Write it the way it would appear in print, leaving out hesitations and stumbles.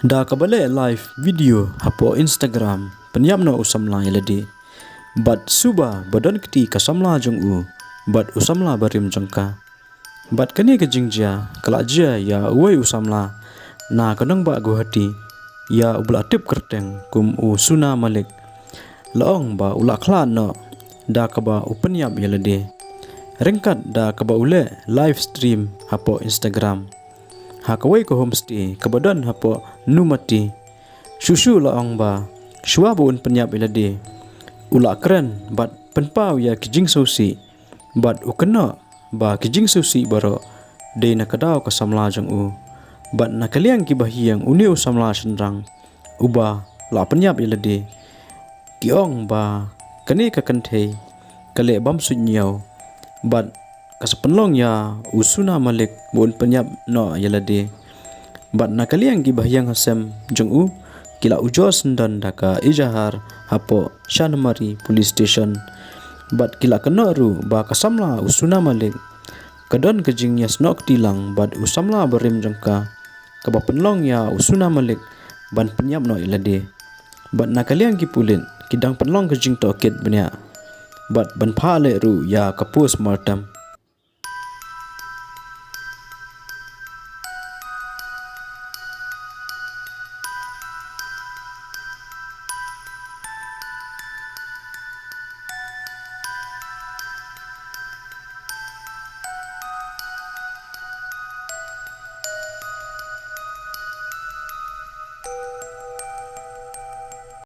Da kabale live video hapo Instagram penyamna usamla yeledi. Bat suba badan keti kasamla jong u. Bat usamla barim jongka. Bat kani ke jingja kalajia ya uai usamla na kadang ba go hati ya ubla tip kerteng kum u suna malik. Laong ba ula klan no da kaba upenyap yeledi. Ringkat da kaba ule live stream hapo Instagram. Hakawai ko homestay kabadan hapo numati susu laong ba shua bun penyap ilade ula keren bat penpau ya kijing susi bat ukena ba kijing susi baro de nakadau ka samla jang u bat nakaliang ki bahiang uniu samla senrang uba la penyap ilade tiong ba kani ka kanthe kale bam sunyau bat kasapenlong ya usuna malik bun penyap no yalade bat nakaliang ki bahyang hasem jong u kila ujos dan daka ijahar hapo Shanmari police station bat kila kenoru ba kasamla usuna malik kadon kejing ya snok tilang bat usamla berim jongka kaba penlong ya usuna malik ban penyap no yalade bat nakaliang ki pulin kidang penlong kejing to kit benya bat ban phale ru ya kapus martam